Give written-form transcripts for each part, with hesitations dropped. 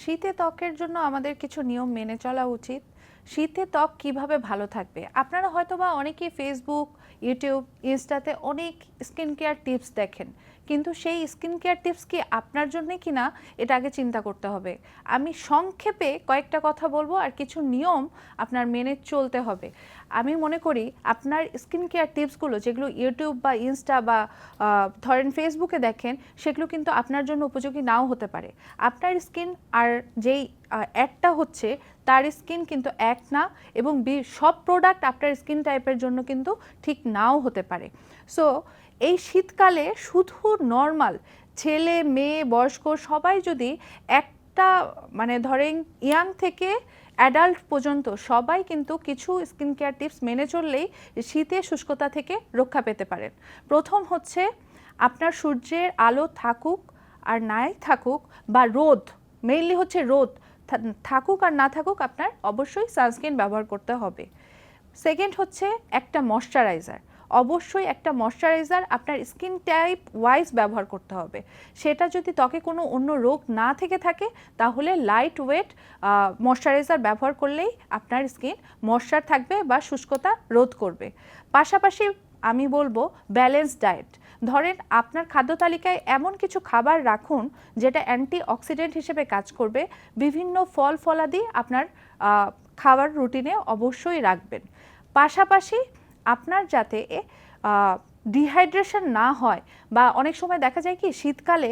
শীতে ত্বকের জন্য আমাদের কিছু নিয়ম মেনে চলা উচিত। শীতে ত্বক কিভাবে ভালো থাকবে, আপনারা হয়তোবা অনেকেই ফেসবুক, ইউটিউব, ইনস্টাতে অনেক স্কিন কেয়ার টিপস দেখেন, কিন্তু সেই স্কিন কেয়ার টিপস কি আপনার জন্য কিনা এটা আগে চিন্তা করতে হবে। আমি সংক্ষেপে কয়েকটা কথা বলবো আর কিছু নিয়ম আপনার মেনে চলতে হবে। আমি মনে করি আপনার স্কিন কেয়ার টিপসগুলো যেগুলো ইউটিউব বা ইনস্টা বা ধরেন ফেসবুকে দেখেন, সেগুলো কিন্তু আপনার জন্য উপযোগী নাও হতে পারে। আপনার স্কিন আর যেই অ্যাডটা হচ্ছে তার স্কিন কিন্তু এক না, এবং সব প্রোডাক্ট আপনার স্কিন টাইপের জন্য কিন্তু ঠিক নাও হতে পারে। সো এই শীতকালে শুধু নর্মাল ছেলে মেয়ে বয়স্ক সবাই যদি একটা মানে ধরেন ইয়াং থেকে অ্যাডাল্ট পর্যন্ত সবাই কিন্তু কিছু স্কিন কেয়ার টিপস মেনে চললেই শীতে শুষ্কতা থেকে রক্ষা পেতে পারেন। প্রথম হচ্ছে, আপনার সূর্যের আলো থাকুক আর নাই থাকুক, বা রোদ, মেইনলি হচ্ছে রোদ থাকুক আর না থাকুক, আপনার অবশ্যই সানস্ক্রিন ব্যবহার করতে হবে। সেকেন্ড হচ্ছে একটা ময়শ্চারাইজার, অবশ্যই একটা ময়শ্চারাইজার আপনার স্কিন টাইপ ওয়াইজ ব্যবহার করতে হবে। সেটা যদি ত্বকে কোনো অন্য রোগ না থেকে থাকে তাহলে লাইট ওয়েট ময়শ্চারাইজার ব্যবহার করলেই আপনার স্কিন ময়শ্চার থাকবে বা শুষ্কতা রোধ করবে। পাশাপাশি আমি বলবো ব্যালেন্স ডায়েট। ধরেন আপনার খাদ্য তালিকায় এমন কিছু খাবার রাখুন যেটা অ্যান্টি অক্সিডেন্ট হিসেবে কাজ করবে। বিভিন্ন ফল ফলাদি আপনার খাবার রুটিনে অবশ্যই রাখবেন। পাশাপাশি আপনার যাতে ডিহাইড্রেশন না হয়, বা অনেক সময় দেখা যায় কি শীতকালে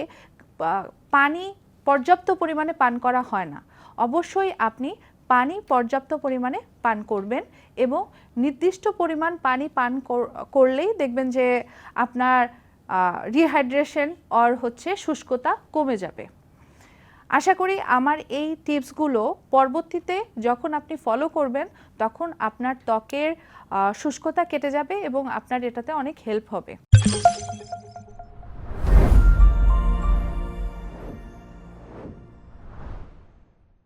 পানি পর্যাপ্ত পরিমাণে পান করা হয় না, অবশ্যই আপনি পানি পর্যাপ্ত পরিমাণে পান করবেন, এবং নির্দিষ্ট পরিমাণ পানি পান করলেই দেখবেন যে আপনার রিহাইড্রেশন আর হচ্ছে শুষ্কতা কমে যাবে। আশা করি আমার এই টিপসগুলো পরবর্তীতে যখন আপনি ফলো করবেন তখন আপনার ত্বকের শুষ্কতা কেটে যাবে এবং আপনার এটাতে অনেক হেল্প হবে।